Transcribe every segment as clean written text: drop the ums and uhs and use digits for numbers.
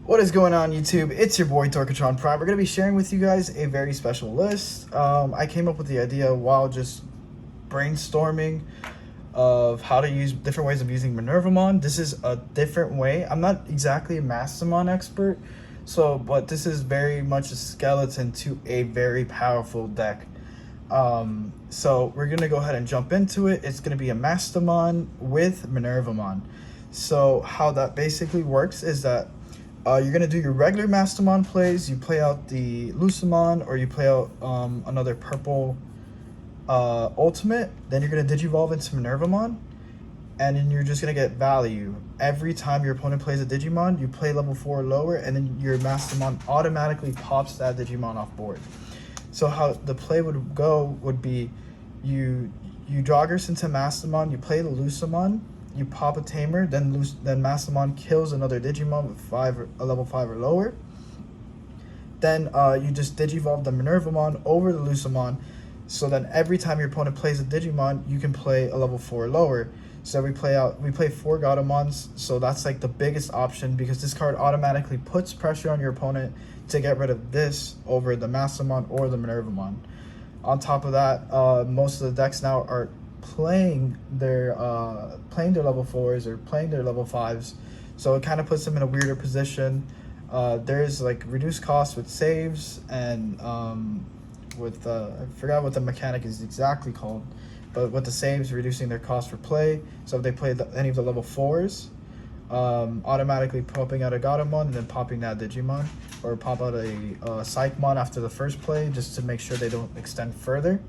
What is going on, YouTube? It's your boy Torcatron Prime. We're going to be sharing with you guys a very special list. I came up with the idea while just brainstorming of how to use different ways of using Minervamon. This is a different way. I'm not exactly a Mastemon expert, but this is very much a skeleton to a very powerful deck. So we're going to go ahead and jump into it. It's going to be a Mastemon with Minervamon. So how that basically works is that you're going to do your regular Mastemon plays. You play out the lucemon, or you play out another purple ultimate. Then you're going to Digivolve into Minervamon, and then you're just going to get value. Every time your opponent plays a Digimon, you play level 4 or lower, and then your Mastemon automatically pops that Digimon off board. So how the play would go would be you joggers into Mastemon, you play the lucemon, you pop a tamer, then Mastemon kills another Digimon with a level 5 or lower. Then you just Digivolve the Minervamon over the lucemon, so then every time your opponent plays a Digimon, you can play a level 4 or lower. So we play 4 gatomons, so that's like the biggest option, because this card automatically puts pressure on your opponent to get rid of this over the Mastemon or the Minervamon. On top of that, most of the decks now are playing their level 4s or playing their level 5s, so it kind of puts them in a weirder position. There's like reduced cost with saves, and with I forgot what the mechanic is exactly called, but with the saves reducing their cost for play. So if they play any of the level 4s, automatically popping out a gatomon and then popping that Digimon, or pop out a Psychmon after the first play, just to make sure they don't extend further.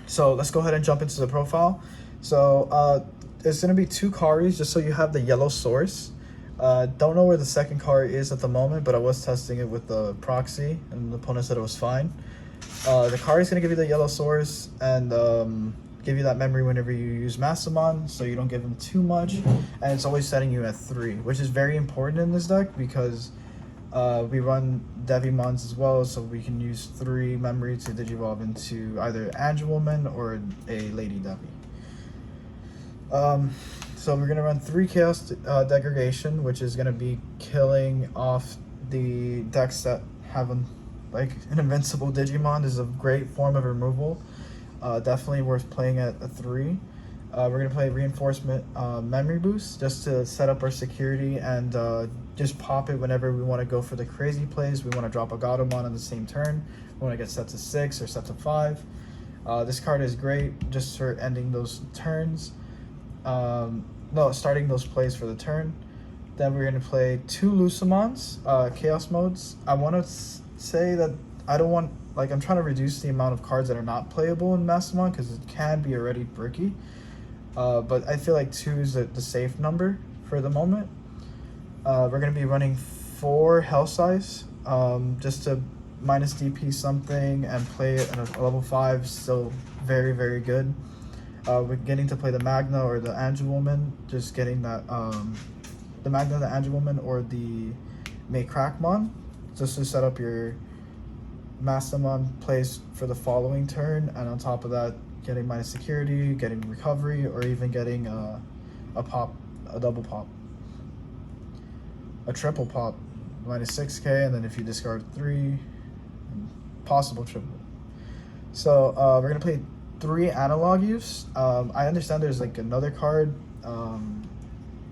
So let's go ahead and jump into the profile. So there's going to be 2 Karis, just so you have the yellow source. Don't know where the second Kari is at the moment, but I was testing it with the proxy, and the opponent said it was fine. The Kari is going to give you the yellow source, and give you that memory whenever you use Mastemon, so you don't give him too much. And it's always setting you at 3, which is very important in this deck, because we run DemiMerons as well, so we can use 3 memory to Digivolve into either Woman or a Lady Devi. So we're going to run 3 Chaos Degradation, which is going to be killing off the decks that have an invincible Digimon. This is a great form of removal. Definitely worth playing at a 3. We're going to play Reinforcement Memory Boost, just to set up our security and just pop it whenever we want to go for the crazy plays. We want to drop a Gatomon on the same turn. We want to get set to 6 or set to 5. This card is great just for ending those turns. Starting those plays for the turn. Then we're going to play 2 lucemons, Chaos Modes. I want to say that I don't want, I'm trying to reduce the amount of cards that are not playable in Mastemon, because it can be already bricky. But I feel like 2 is the safe number for the moment. We're going to be running 4 Hell Size, just to minus DP something and play it at a level 5. Still very, very good. We're getting to play the Magna or the Woman, just getting that the Magna, the Woman, or the Crackmon, just to set up your Mastemon plays for the following turn. And on top of that, getting minus security, getting recovery, or even getting a double pop, a triple pop, minus 6k, and then if you discard 3, possible triple. So we're gonna play 3 analog use. I understand there's another card, I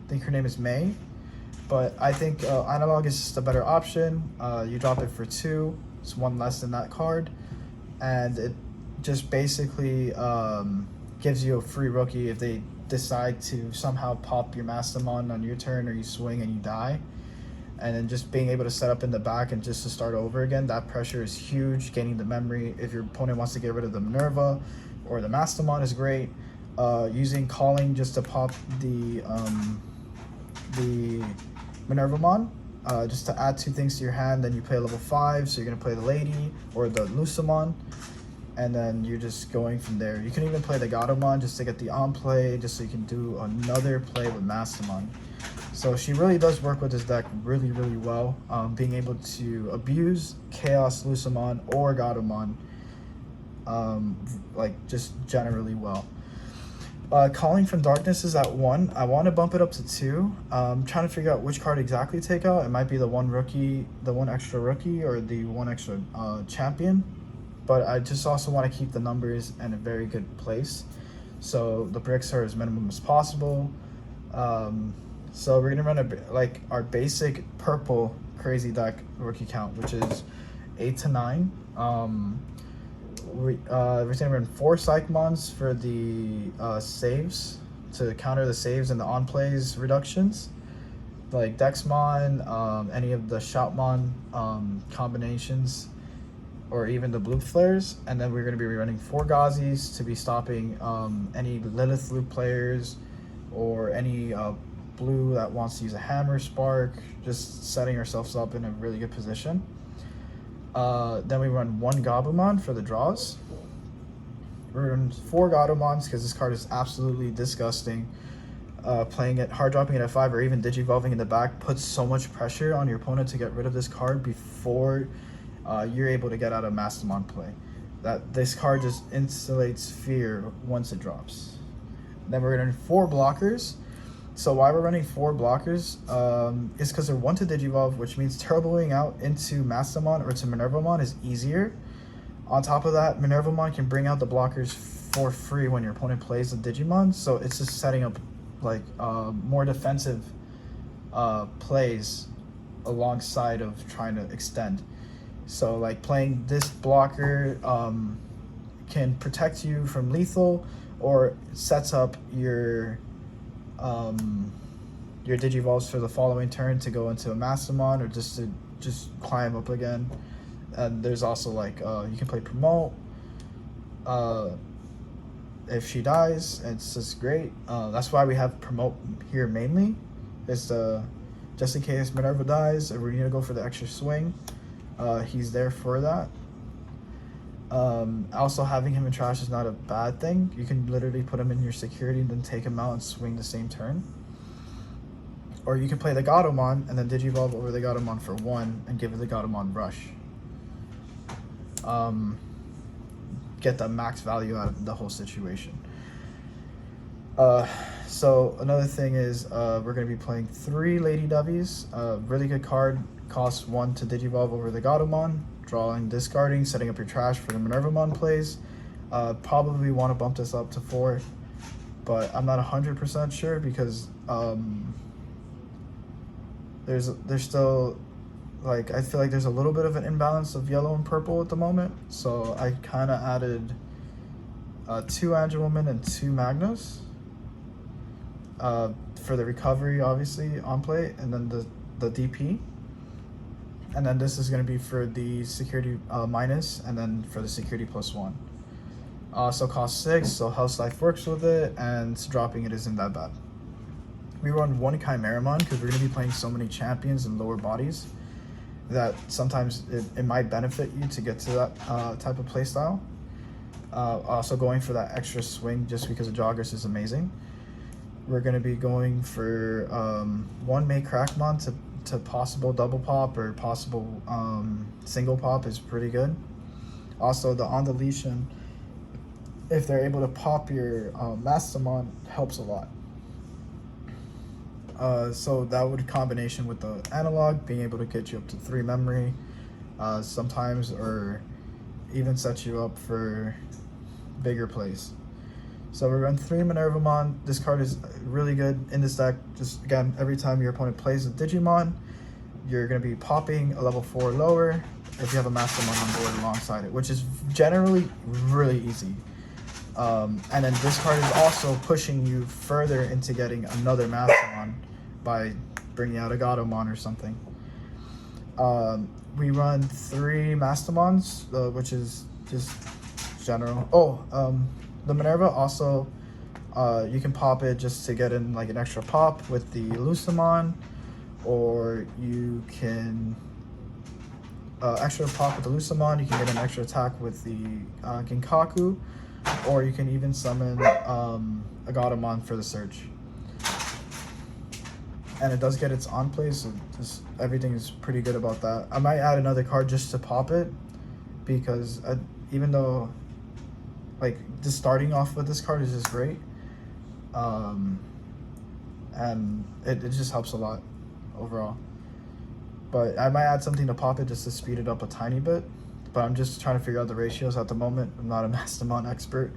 think her name is May, but I think analog is just a better option. You drop it for 2, it's 1 less than that card, and it just basically gives you a free rookie if they decide to somehow pop your Mastemon on your turn, or you swing and you die. And then just being able to set up in the back and just to start over again, that pressure is huge. Gaining the memory if your opponent wants to get rid of the Minerva or the Mastemon is great. Using Calling just to pop the Minervamon, just to add 2 things to your hand. Then you play a level 5, so you're going to play the Lady or the lucemon, and then you're just going from there. You can even play the Gatomon just to get the on play, just so you can do another play with Mastemon. So she really does work with this deck really, really well, being able to abuse Chaos Lucemon or Gatomon, just generally well. Calling from Darkness is at 1. I want to bump it up to 2. Trying to figure out which card exactly to take out. It might be the one extra rookie, or the one extra champion. But I just also want to keep the numbers in a very good place, so the bricks are as minimum as possible. So we're gonna run our basic purple crazy deck rookie count, which is 8 to 9. We're gonna run 4 Psychmons for the saves, to counter the saves and the on plays reductions, like Dexmon, any of the Shoutmon combinations, or even the blue flares. And then we're going to be running 4 Gazis to be stopping any Lilith loop players, or any blue that wants to use a hammer spark, just setting ourselves up in a really good position. Then we run 1 Gabumon for the draws. We're running 4 Gatomons because this card is absolutely disgusting. Playing it, hard dropping it at 5, or even digivolving in the back puts so much pressure on your opponent to get rid of this card before you're able to get out of Mastemon play. That this card just insulates fear once it drops. Then we're running 4 blockers. So why we're running 4 blockers is because they're 1 to digivolve, which means turboing out into Mastemon or to Minervamon is easier. On top of that, Minervamon can bring out the blockers for free when your opponent plays the Digimon, so it's just setting up like more defensive plays alongside of trying to extend. So like playing this blocker can protect you from lethal, or sets up your digivolves for the following turn to go into a Mastemon, or just to climb up again. And there's also like you can play promote if she dies. It's just great. That's why we have promote here mainly. It's just in case Minerva dies or we need to go for the extra swing. He's there for that. Also, having him in trash is not a bad thing. You can literally put him in your security and then take him out and swing the same turn. Or you can play the Gatomon and then digivolve over the Gatomon for 1 and give it the Gatomon rush. Get the max value out of the whole situation. So another thing is we're going to be playing 3 Lady Dovies. Really good card. Costs 1 to digivolve over the Gatomon. Drawing, discarding, setting up your trash for the Minervamon plays. Probably want to bump this up to 4, but I'm not 100% sure because there's still, like, I feel like there's a little bit of an imbalance of yellow and purple at the moment. So I kind of added 2 Angelwomen and 2 Magnus for the recovery, obviously, on play, and then the DP. And then this is going to be for the security minus, and then for the security +1. So cost 6, so House Life works with it, and dropping it isn't that bad. We run 1 Chimeramon because we're going to be playing so many champions and lower bodies that sometimes it might benefit you to get to that type of playstyle. Also going for that extra swing just because the Joggers is amazing. We're going to be going for 1 May Crackmon to possible double pop, or possible single pop is pretty good. Also the on deletion, if they're able to pop your Mastemon, helps a lot. So that would combination with the analog being able to get you up to 3 memory sometimes, or even set you up for bigger plays. So we run 3 Minervamon. This card is really good in this deck. Just again, every time your opponent plays a Digimon, you're going to be popping a level 4 lower if you have a Mastemon on board alongside it, which is generally really easy. And then this card is also pushing you further into getting another Mastemon by bringing out a Gatomon or something. We run 3 Mastemons, which is just general. The Minerva also, you can pop it just to get in like an extra pop with the lucemon, or you can extra pop with the lucemon, you can get an extra attack with the Ginkaku, or you can even summon a Gatomon for the search. And it does get its on play, so just everything is pretty good about that. I might add another card just to pop it, because even though like just starting off with this card is just great, and it just helps a lot overall. But I might add something to pop it just to speed it up a tiny bit. But I'm just trying to figure out the ratios at the moment. I'm not a Mastemon expert.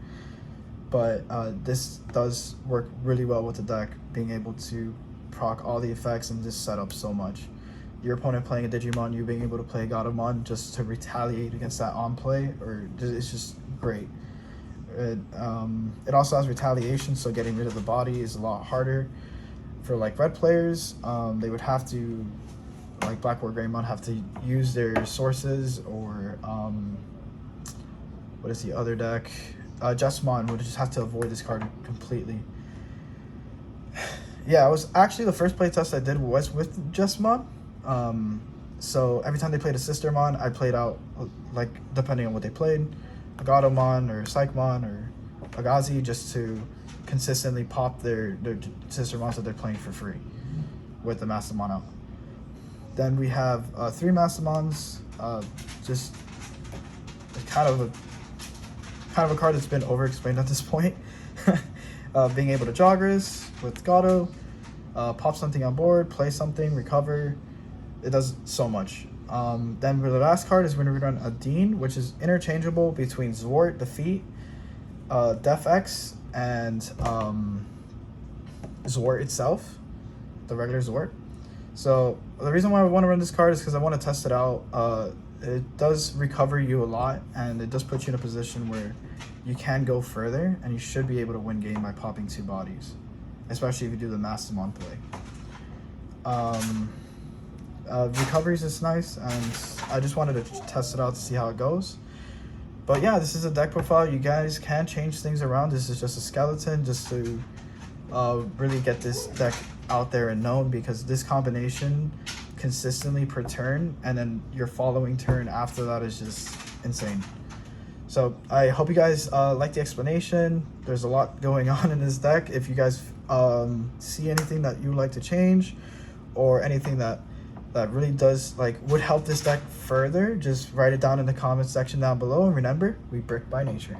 But this does work really well with the deck, being able to proc all the effects and just set up so much. Your opponent playing a Digimon, you being able to play a gatomon just to retaliate against that on play, or it's just great. It also has retaliation, so getting rid of the body is a lot harder. For like red players, they would have to, like Black or Greymon, have to use their sources, or what is the other deck? Jesmon would just have to avoid this card completely. Yeah, it was actually the first playtest I did was with Jesmon. So every time they played a Sistermon, I played out, like, depending on what they played, a Gatomon or Psychmon or Agazi, just to consistently pop their Sistermons that they're playing for free with the Mastemon out. Then we have 3 Mastemons, just kind of a card that's been over-explained at this point. Being able to Jogris with Gato, pop something on board, play something, recover. It does so much. Then for the last card is when we run a Dean, which is interchangeable between Zwart, Defeat, Def X, and Zwart itself, the regular Zwart. So the reason why I want to run this card is because I want to test it out. It does recover you a lot, and it does put you in a position where you can go further, and you should be able to win game by popping 2 bodies, especially if you do the Mastemon play. Recoveries is nice, and I just wanted to test it out to see how it goes. But yeah, this is a deck profile. You guys can change things around. This is just a skeleton just to really get this deck out there and known, because this combination consistently per turn, and then your following turn after that is just insane. So I hope you guys like the explanation. There's a lot going on in this deck. If you guys see anything that you would like to change, or anything that really does, like, would help this deck further, just write it down in the comments section down below. And remember, we brick by nature.